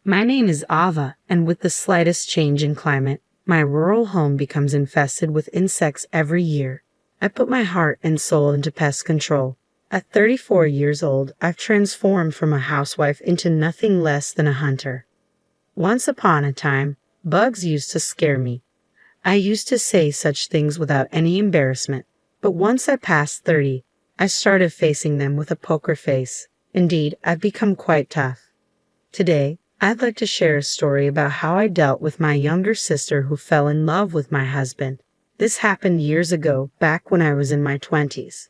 My name is Ava, and with the slightest change in climate, my rural home becomes infested with insects every year. I put my heart and soul into pest control. At 34 years old, I've transformed from a housewife into nothing less than a hunter. Once upon a time, bugs used to scare me. I used to say such things without any embarrassment, but once I passed 30, I started facing them with a poker face. Indeed, I've become quite tough. Today, I'd like to share a story about how I dealt with my younger sister who fell in love with my husband. This happened years ago, back when I was in my 20s.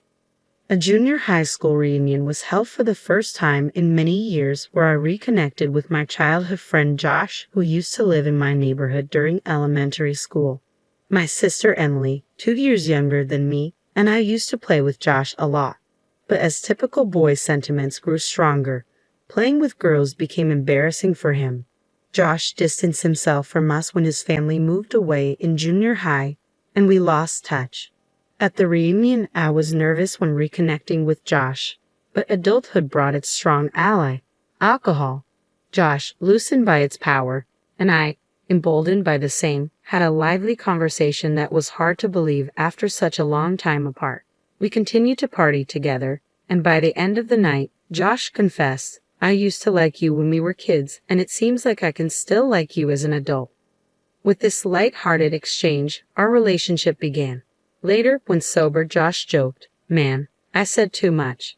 A junior high school reunion was held for the first time in many years, where I reconnected with my childhood friend Josh, who used to live in my neighborhood during elementary school. My sister Emily, 2 years younger than me, and I used to play with Josh a lot. But as typical boy sentiments grew stronger, playing with girls became embarrassing for him. Josh distanced himself from us when his family moved away in junior high, and we lost touch. At the reunion, I was nervous when reconnecting with Josh, but adulthood brought its strong ally, alcohol. Josh, loosened by its power, and I, emboldened by the same, had a lively conversation that was hard to believe after such a long time apart. We continued to party together, and by the end of the night, Josh confessed, "I used to like you when we were kids, and it seems like I can still like you as an adult." With this light-hearted exchange, our relationship began. Later, when sober, Josh joked, "Man, I said too much.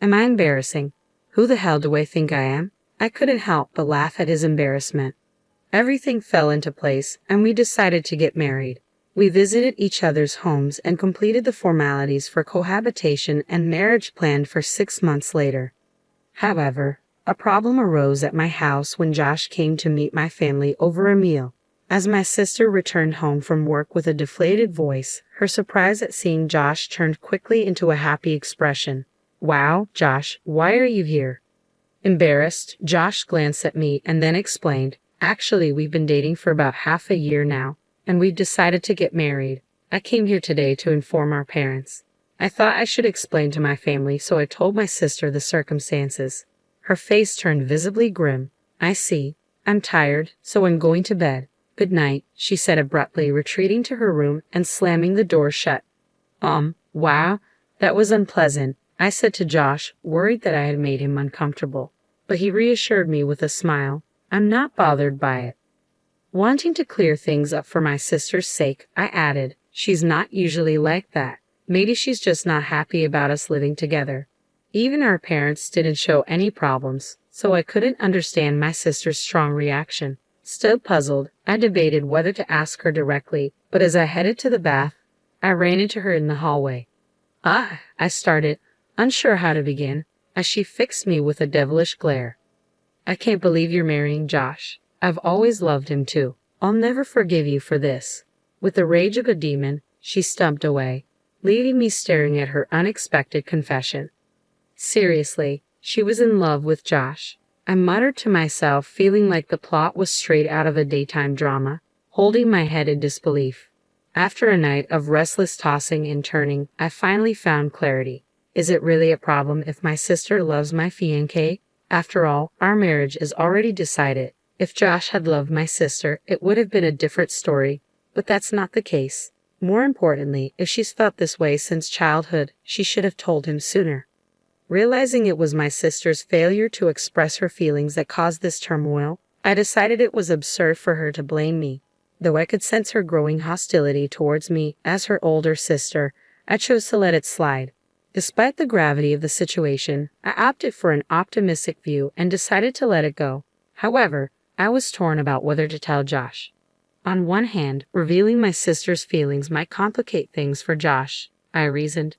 Am I embarrassing? Who the hell do I think I am?" I couldn't help but laugh at his embarrassment. Everything fell into place, and we decided to get married. We visited each other's homes and completed the formalities for cohabitation and marriage planned for 6 months later. However, a problem arose at my house when Josh came to meet my family over a meal. As my sister returned home from work with a deflated voice, her surprise at seeing Josh turned quickly into a happy expression. "Wow, Josh, why are you here?" Embarrassed, Josh glanced at me and then explained, "Actually, we've been dating for about half a year now, and we've decided to get married. I came here today to inform our parents." I thought I should explain to my family, so I told my sister the circumstances. Her face turned visibly grim. "I see. I'm tired, so I'm going to bed. Good night," she said abruptly, retreating to her room and slamming the door shut. Wow, that was unpleasant," I said to Josh, worried that I had made him uncomfortable. But he reassured me with a smile. "I'm not bothered by it." Wanting to clear things up for my sister's sake, I added, "She's not usually like that. Maybe she's just not happy about us living together." Even our parents didn't show any problems, so I couldn't understand my sister's strong reaction. Still puzzled, I debated whether to ask her directly, but as I headed to the bath, I ran into her in the hallway. I started, unsure how to begin, as she fixed me with a devilish glare. "I can't believe you're marrying Josh. I've always loved him too. I'll never forgive you for this." With the rage of a demon, she stumped away, leaving me staring at her unexpected confession. Seriously, she was in love with Josh. I muttered to myself, feeling like the plot was straight out of a daytime drama, holding my head in disbelief. After a night of restless tossing and turning, I finally found clarity. Is it really a problem if my sister loves my fiancé? After all, our marriage is already decided. If Josh had loved my sister, it would have been a different story, but that's not the case. More importantly, if she's felt this way since childhood, she should have told him sooner. Realizing it was my sister's failure to express her feelings that caused this turmoil, I decided it was absurd for her to blame me. Though I could sense her growing hostility towards me as her older sister, I chose to let it slide. Despite the gravity of the situation, I opted for an optimistic view and decided to let it go. However, I was torn about whether to tell Josh. On one hand, revealing my sister's feelings might complicate things for Josh, I reasoned.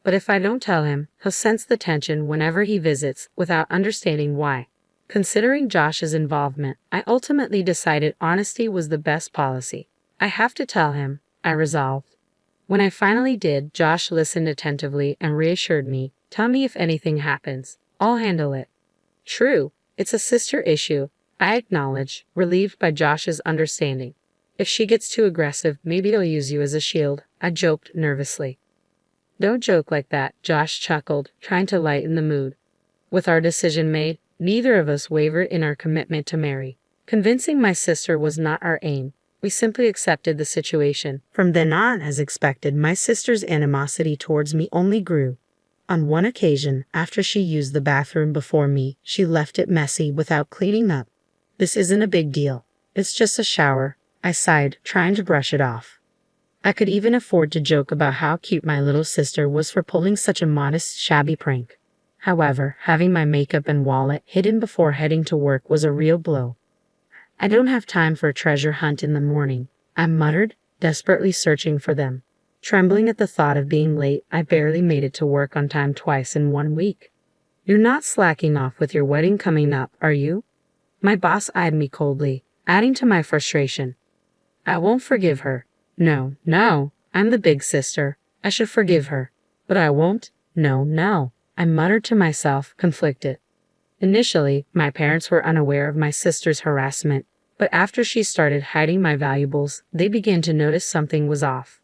But if I don't tell him, he'll sense the tension whenever he visits without understanding why. Considering Josh's involvement, I ultimately decided honesty was the best policy. I have to tell him, I resolved. When I finally did, Josh listened attentively and reassured me, "Tell me if anything happens. I'll handle it." "True, it's a sister issue," I acknowledged, relieved by Josh's understanding. "If she gets too aggressive, maybe he'll use you as a shield," I joked nervously. "Don't joke like that," Josh chuckled, trying to lighten the mood. With our decision made, Neither of us wavered in our commitment to marry. Convincing my sister was not our aim. We simply accepted the situation. From then on, as expected, my sister's animosity towards me only grew. On one occasion, after she used the bathroom before me, she left it messy without cleaning up. "This isn't a big deal. It's just a shower," I sighed, trying to brush it off. I could even afford to joke about how cute my little sister was for pulling such a modest, shabby prank. However, having my makeup and wallet hidden before heading to work was a real blow. "I don't have time for a treasure hunt in the morning," I muttered, desperately searching for them. Trembling at the thought of being late, I barely made it to work on time twice in 1 week. "You're not slacking off with your wedding coming up, are you?" My boss eyed me coldly, adding to my frustration. "I won't forgive her." No, I'm the big sister. I should forgive her. But I won't. No, I muttered to myself, conflicted. Initially, my parents were unaware of my sister's harassment, but after she started hiding my valuables, they began to notice something was off.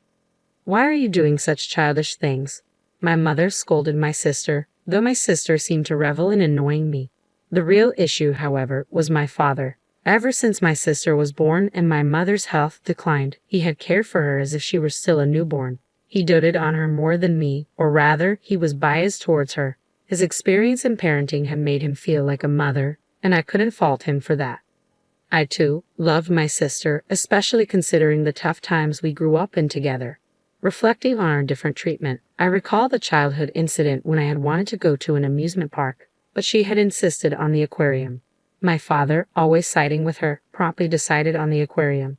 "Why are you doing such childish things?" My mother scolded my sister, though my sister seemed to revel in annoying me. The real issue, however, was my father. Ever since my sister was born and my mother's health declined, he had cared for her as if she were still a newborn. He doted on her more than me, or rather, he was biased towards her. His experience in parenting had made him feel like a mother, and I couldn't fault him for that. I, too, loved my sister, especially considering the tough times we grew up in together. Reflecting on our different treatment, I recall the childhood incident when I had wanted to go to an amusement park, but she had insisted on the aquarium. My father, always siding with her, promptly decided on the aquarium.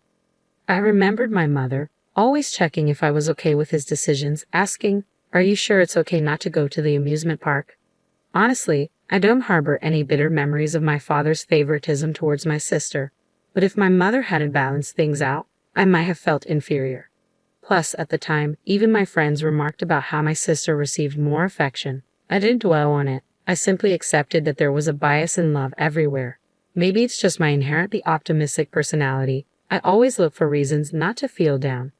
I remembered my mother, always checking if I was okay with his decisions, asking, "Are you sure it's okay not to go to the amusement park?" Honestly, I don't harbor any bitter memories of my father's favoritism towards my sister, but if my mother hadn't balanced things out, I might have felt inferior. Plus, at the time, even my friends remarked about how my sister received more affection. I didn't dwell on it. I simply accepted that there was a bias in love everywhere. Maybe it's just my inherently optimistic personality. I always look for reasons not to feel down.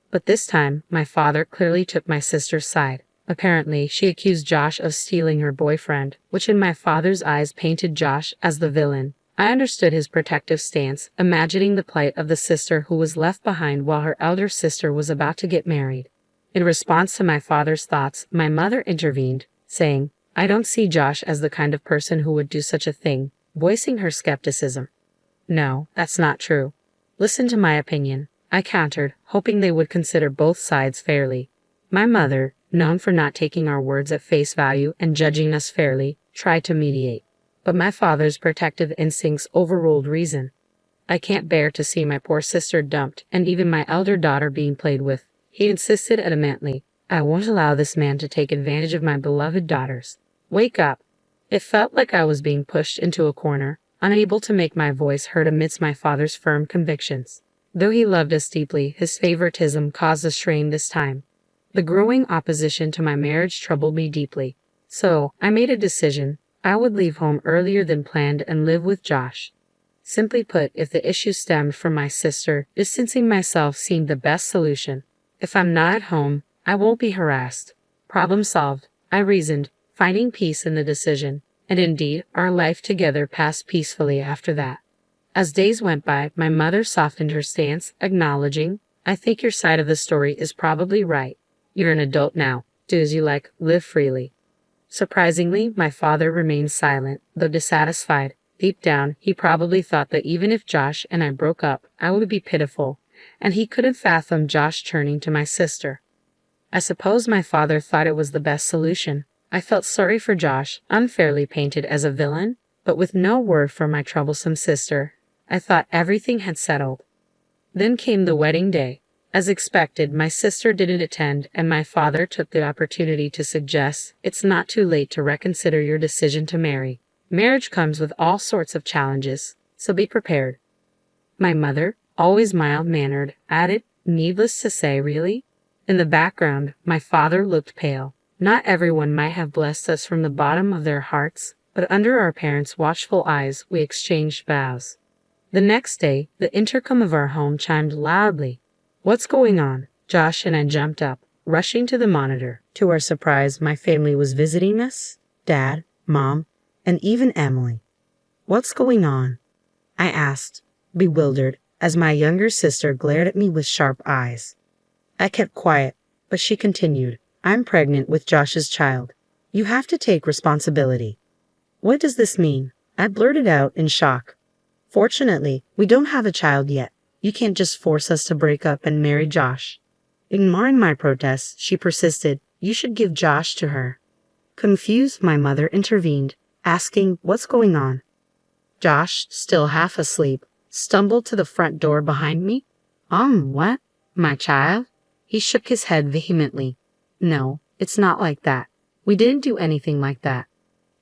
But this time, my father clearly took my sister's side. Apparently, she accused Josh of stealing her boyfriend, which in my father's eyes painted Josh as the villain. I understood his protective stance, imagining the plight of the sister who was left behind while her elder sister was about to get married. In response to my father's thoughts, my mother intervened, saying, "I don't see Josh as the kind of person who would do such a thing," voicing her skepticism. "No, that's not true. Listen to my opinion," I countered, hoping they would consider both sides fairly. My mother, known for not taking our words at face value and judging us fairly, tried to mediate. But my father's protective instincts overruled reason. "I can't bear to see my poor sister dumped and even my elder daughter being played with," he insisted adamantly. "I won't allow this man to take advantage of my beloved daughters. Wake up." It felt like I was being pushed into a corner, unable to make my voice heard amidst my father's firm convictions. Though he loved us deeply, his favoritism caused a strain this time. The growing opposition to my marriage troubled me deeply. So, I made a decision. I would leave home earlier than planned and live with Josh. Simply put, if the issue stemmed from my sister, distancing myself seemed the best solution. If I'm not at home, I won't be harassed. Problem solved, I reasoned, finding peace in the decision. And indeed, our life together passed peacefully after that. As days went by, my mother softened her stance, acknowledging, "I think your side of the story is probably right. You're an adult now. Do as you like, live freely." Surprisingly, my father remained silent, though dissatisfied. Deep down, he probably thought that even if Josh and I broke up, I would be pitiful, and he couldn't fathom Josh turning to my sister. I suppose my father thought it was the best solution. I felt sorry for Josh, unfairly painted as a villain, but with no word from my troublesome sister, I thought everything had settled. Then came the wedding day. As expected, my sister didn't attend, and my father took the opportunity to suggest, "It's not too late to reconsider your decision to marry. Marriage comes with all sorts of challenges, so be prepared." My mother, always mild-mannered, added, "Needless to say, really?" In the background, my father looked pale. Not everyone might have blessed us from the bottom of their hearts, but under our parents' watchful eyes, we exchanged vows. The next day, the intercom of our home chimed loudly. "What's going on?" Josh and I jumped up, rushing to the monitor. To our surprise, my family was visiting us. Dad, Mom, and even Emily. What's going on? I asked, bewildered, as my younger sister glared at me with sharp eyes. I kept quiet, but she continued, I'm pregnant with Josh's child. You have to take responsibility. What does this mean? I blurted out in shock. Fortunately, we don't have a child yet. You can't just force us to break up and marry Josh. Ignoring my protests, she persisted, you should give Josh to her. Confused, my mother intervened, asking, what's going on? Josh, still half asleep, stumbled to the front door behind me. What? My child? He shook his head vehemently. No, it's not like that. We didn't do anything like that.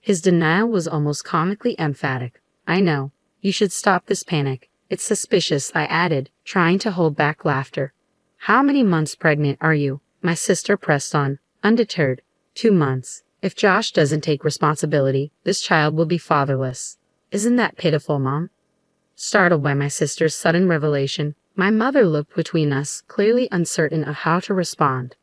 His denial was almost comically emphatic. I know. You should stop this panic. It's suspicious, I added, trying to hold back laughter. How many months pregnant are you? My sister pressed on, undeterred. 2 months. If Josh doesn't take responsibility, this child will be fatherless. Isn't that pitiful, Mom? Startled by my sister's sudden revelation, my mother looked between us, clearly uncertain of how to respond.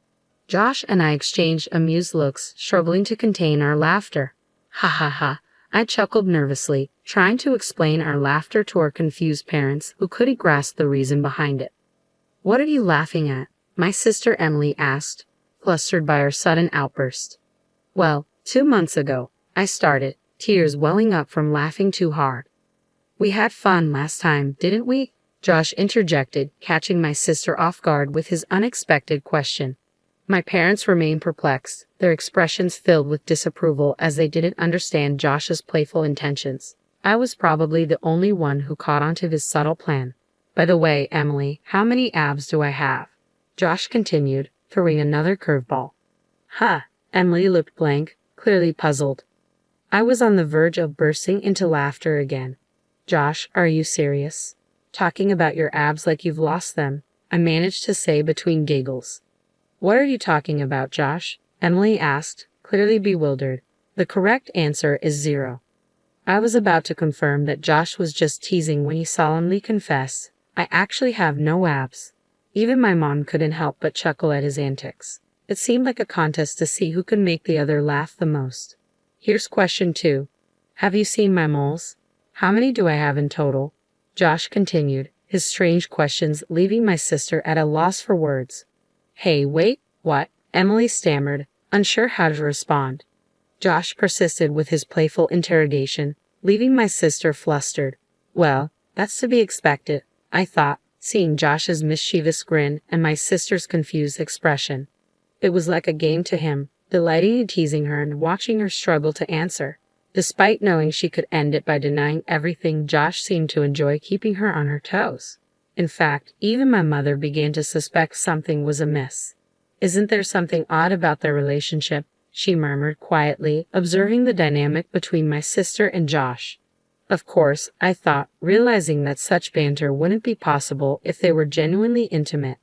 Josh and I exchanged amused looks, struggling to contain our laughter. Ha ha ha, I chuckled nervously, trying to explain our laughter to our confused parents who couldn't grasp the reason behind it. What are you laughing at? My sister Emily asked, flustered by our sudden outburst. Well, 2 months ago, I started, tears welling up from laughing too hard. We had fun last time, didn't we? Josh interjected, catching my sister off guard with his unexpected question. My parents remained perplexed, their expressions filled with disapproval as they didn't understand Josh's playful intentions. I was probably the only one who caught on to his subtle plan. By the way, Emily, how many abs do I have? Josh continued, throwing another curveball. Emily looked blank, clearly puzzled. I was on the verge of bursting into laughter again. Josh, are you serious? Talking about your abs like you've lost them, I managed to say between giggles. What are you talking about, Josh? Emily asked, clearly bewildered. The correct answer is 0. I was about to confirm that Josh was just teasing when he solemnly confessed, I actually have no abs. Even my mom couldn't help but chuckle at his antics. It seemed like a contest to see who could make the other laugh the most. Here's question 2. Have you seen my moles? How many do I have in total? Josh continued, his strange questions leaving my sister at a loss for words. Hey, wait, what? Emily stammered, unsure how to respond. Josh persisted with his playful interrogation, leaving my sister flustered. Well, that's to be expected, I thought, seeing Josh's mischievous grin and my sister's confused expression. It was like a game to him, delighting in teasing her and watching her struggle to answer. Despite knowing she could end it by denying everything, Josh seemed to enjoy keeping her on her toes. In fact, even my mother began to suspect something was amiss. Isn't there something odd about their relationship? She murmured quietly, observing the dynamic between my sister and Josh. Of course, I thought, realizing that such banter wouldn't be possible if they were genuinely intimate.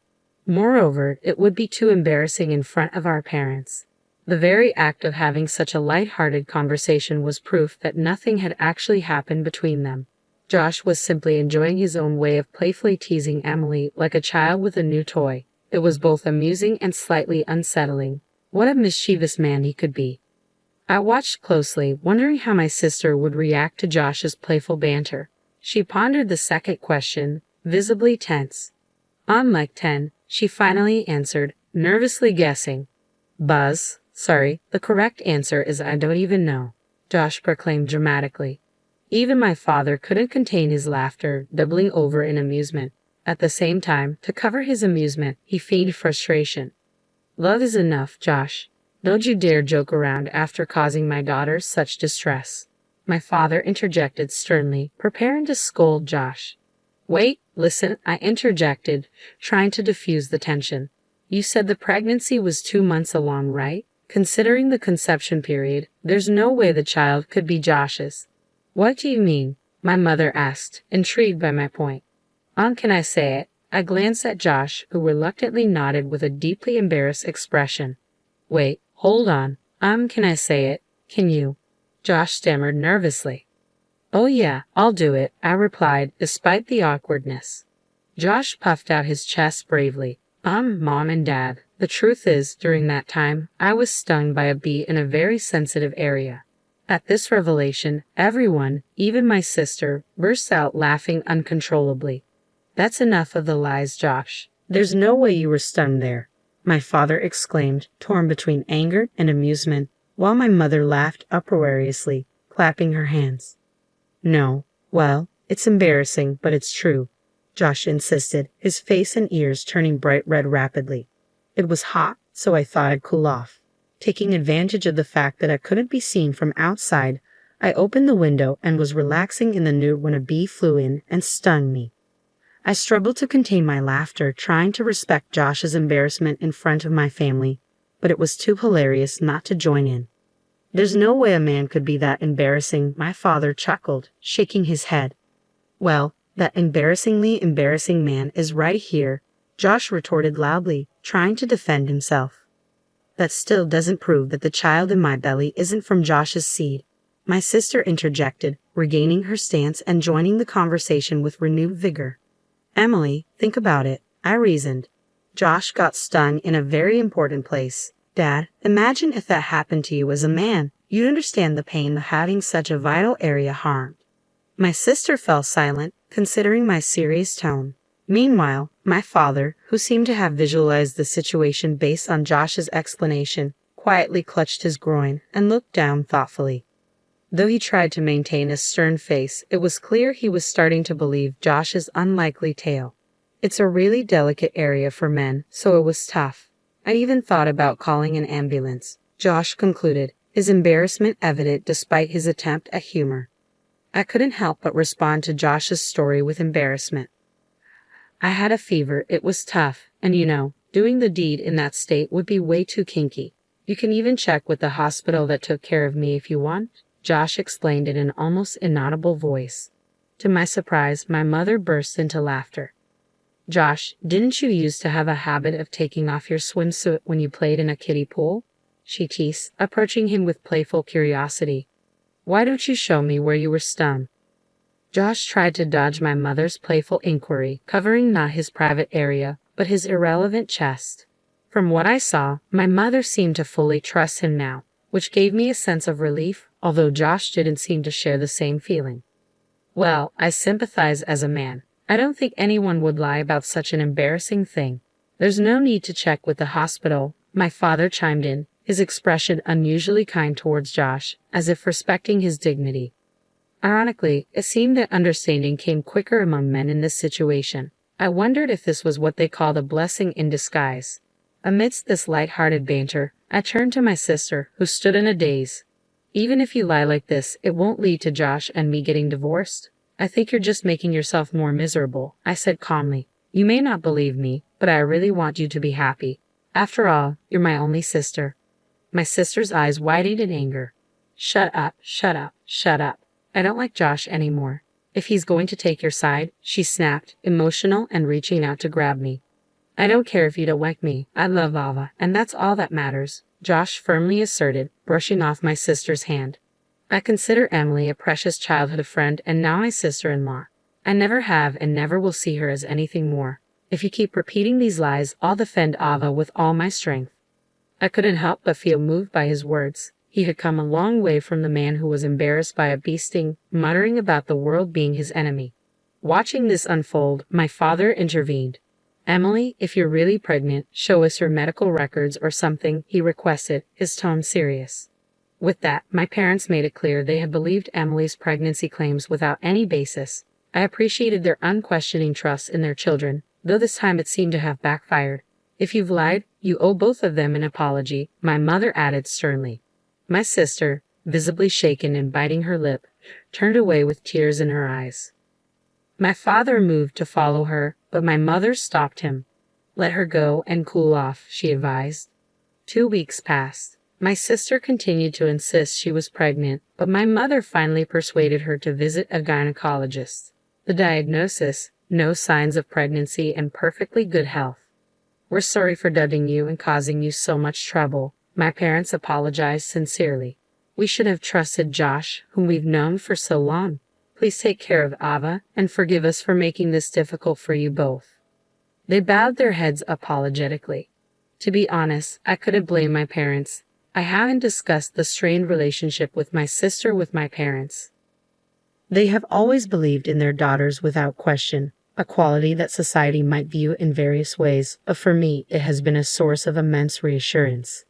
Moreover, it would be too embarrassing in front of our parents. The very act of having such a light-hearted conversation was proof that nothing had actually happened between them. Josh was simply enjoying his own way of playfully teasing Emily like a child with a new toy. It was both amusing and slightly unsettling. What a mischievous man he could be. I watched closely, wondering how my sister would react to Josh's playful banter. She pondered the second question, visibly tense. On mic 10, she finally answered, nervously guessing. Buzz, sorry, the correct answer is I don't even know, Josh proclaimed dramatically. Even my father couldn't contain his laughter, doubling over in amusement. At the same time, to cover his amusement, he feigned frustration. Love is enough, Josh. Don't you dare joke around after causing my daughter such distress. My father interjected sternly, preparing to scold Josh. Wait, listen, I interjected, trying to diffuse the tension. You said the pregnancy was 2 months along, right? Considering the conception period, there's no way the child could be Josh's. What do you mean? My mother asked, intrigued by my point. Can I say it? I glanced at Josh, who reluctantly nodded with a deeply embarrassed expression. Wait, hold on. Can I say it? Can you? Josh stammered nervously. Oh yeah, I'll do it, I replied, despite the awkwardness. Josh puffed out his chest bravely. Mom and Dad, the truth is, during that time, I was stung by a bee in a very sensitive area. At this revelation, everyone, even my sister, burst out laughing uncontrollably. That's enough of the lies, Josh. There's no way you were stunned there, my father exclaimed, torn between anger and amusement, while my mother laughed uproariously, clapping her hands. No, well, it's embarrassing, but it's true, Josh insisted, his face and ears turning bright red rapidly. It was hot, so I thought I'd cool off. Taking advantage of the fact that I couldn't be seen from outside, I opened the window and was relaxing in the nude when a bee flew in and stung me. I struggled to contain my laughter, trying to respect Josh's embarrassment in front of my family, but it was too hilarious not to join in. There's no way a man could be that embarrassing, my father chuckled, shaking his head. Well, that embarrassingly embarrassing man is right here, Josh retorted loudly, trying to defend himself. That still doesn't prove that the child in my belly isn't from Josh's seed, my sister interjected, regaining her stance and joining the conversation with renewed vigor. Emily, think about it, I reasoned. Josh got stung in a very important place. Dad, imagine if that happened to you as a man. You'd understand the pain of having such a vital area harmed. My sister fell silent, considering my serious tone. Meanwhile, my father, who seemed to have visualized the situation based on Josh's explanation, quietly clutched his groin and looked down thoughtfully. Though he tried to maintain a stern face, it was clear he was starting to believe Josh's unlikely tale. It's a really delicate area for men, so it was tough. I even thought about calling an ambulance, Josh concluded, his embarrassment evident despite his attempt at humor. I couldn't help but respond to Josh's story with embarrassment. I had a fever, it was tough, and doing the deed in that state would be way too kinky. You can even check with the hospital that took care of me if you want, Josh explained in an almost inaudible voice. To my surprise, my mother burst into laughter. Josh, didn't you used to have a habit of taking off your swimsuit when you played in a kiddie pool? She teased, approaching him with playful curiosity. Why don't you show me where you were stung? Josh tried to dodge my mother's playful inquiry, covering not his private area, but his irrelevant chest. From what I saw, my mother seemed to fully trust him now, which gave me a sense of relief, although Josh didn't seem to share the same feeling. Well, I sympathize as a man. I don't think anyone would lie about such an embarrassing thing. There's no need to check with the hospital, my father chimed in, his expression unusually kind towards Josh, as if respecting his dignity. Ironically, it seemed that understanding came quicker among men in this situation. I wondered if this was what they called a blessing in disguise. Amidst this light-hearted banter, I turned to my sister, who stood in a daze. Even if you lie like this, it won't lead to Josh and me getting divorced. I think you're just making yourself more miserable, I said calmly. You may not believe me, but I really want you to be happy. After all, you're my only sister. My sister's eyes widened in anger. Shut up, shut up, shut up. I don't like Josh anymore. If he's going to take your side, she snapped, emotional and reaching out to grab me. I don't care if you don't like me. I love Ava, and that's all that matters, Josh firmly asserted, brushing off my sister's hand. I consider Emily a precious childhood friend and now my sister-in-law. I never have and never will see her as anything more. If you keep repeating these lies, I'll defend Ava with all my strength. I couldn't help but feel moved by his words. He had come a long way from the man who was embarrassed by a bee sting, muttering about the world being his enemy. Watching this unfold, my father intervened. Emily, if you're really pregnant, show us your medical records or something, he requested, his tone serious. With that, my parents made it clear they had believed Emily's pregnancy claims without any basis. I appreciated their unquestioning trust in their children, though this time it seemed to have backfired. If you've lied, you owe both of them an apology, my mother added sternly. My sister, visibly shaken and biting her lip, turned away with tears in her eyes. My father moved to follow her, but my mother stopped him. Let her go and cool off, she advised. 2 weeks passed. My sister continued to insist she was pregnant, but my mother finally persuaded her to visit a gynecologist. The diagnosis, no signs of pregnancy and perfectly good health. We're sorry for dudding you and causing you so much trouble. My parents apologized sincerely. We should have trusted Josh, whom we've known for so long. Please take care of Ava and forgive us for making this difficult for you both. They bowed their heads apologetically. To be honest, I couldn't blame my parents. I haven't discussed the strained relationship with my sister with my parents. They have always believed in their daughters without question, a quality that society might view in various ways, but for me it has been a source of immense reassurance.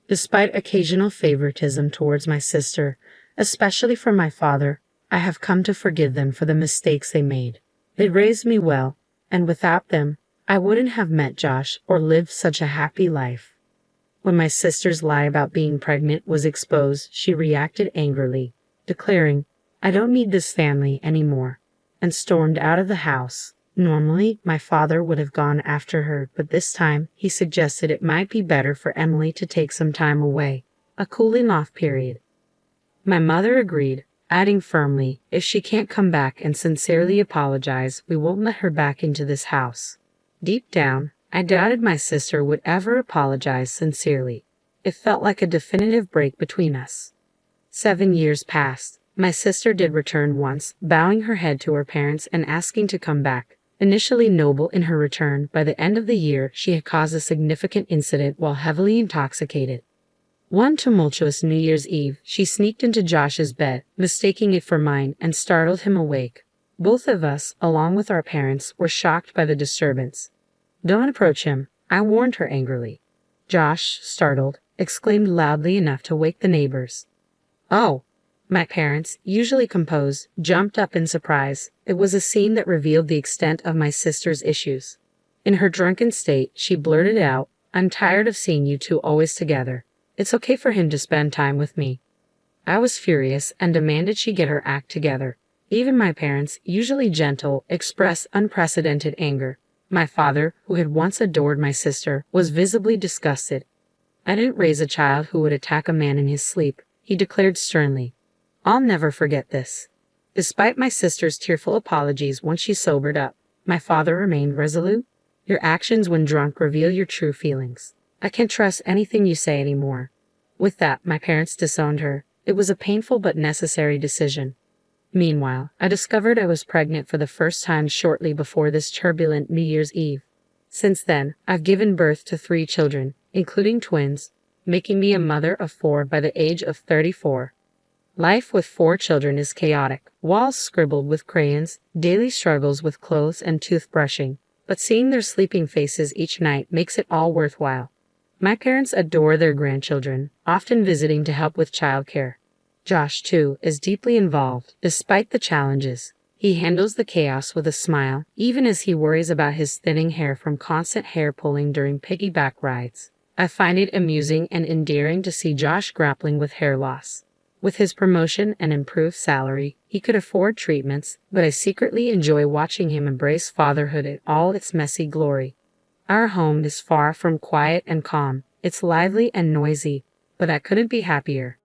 Despite occasional favoritism towards my sister, especially from my father, I have come to forgive them for the mistakes they made. They raised me well, and without them, I wouldn't have met Josh or lived such a happy life. When my sister's lie about being pregnant was exposed, she reacted angrily, declaring, "I don't need this family anymore," and stormed out of the house. Normally, my father would have gone after her, but this time he suggested it might be better for Emily to take some time away, a cooling off period. My mother agreed, adding firmly, "If she can't come back and sincerely apologize, we won't let her back into this house." Deep down, I doubted my sister would ever apologize sincerely. It felt like a definitive break between us. 7 years passed. My sister did return once, bowing her head to her parents and asking to come back. Initially noble in her return, by the end of the year she had caused a significant incident while heavily intoxicated. One tumultuous New Year's Eve, she sneaked into Josh's bed, mistaking it for mine, and startled him awake. Both of us, along with our parents, were shocked by the disturbance. "Don't approach him," I warned her angrily. Josh, startled, exclaimed loudly enough to wake the neighbors. "Oh!" My parents, usually composed, jumped up in surprise. It was a scene that revealed the extent of my sister's issues. In her drunken state, she blurted out, "I'm tired of seeing you two always together. It's okay for him to spend time with me." I was furious and demanded she get her act together. Even my parents, usually gentle, expressed unprecedented anger. My father, who had once adored my sister, was visibly disgusted. "I didn't raise a child who would attack a man in his sleep," he declared sternly. "I'll never forget this." Despite my sister's tearful apologies once she sobered up, my father remained resolute. "Your actions when drunk reveal your true feelings. I can't trust anything you say anymore." With that, my parents disowned her. It was a painful but necessary decision. Meanwhile, I discovered I was pregnant for the first time shortly before this turbulent New Year's Eve. Since then, I've given birth to 3 children, including twins, making me a mother of 4 by the age of 34. Life with 4 children is chaotic, walls scribbled with crayons, daily struggles with clothes and toothbrushing, but seeing their sleeping faces each night makes it all worthwhile. My parents adore their grandchildren, often visiting to help with childcare. Josh, too, is deeply involved, despite the challenges. He handles the chaos with a smile, even as he worries about his thinning hair from constant hair pulling during piggyback rides. I find it amusing and endearing to see Josh grappling with hair loss. With his promotion and improved salary, he could afford treatments, but I secretly enjoy watching him embrace fatherhood in all its messy glory. Our home is far from quiet and calm. It's lively and noisy, but I couldn't be happier.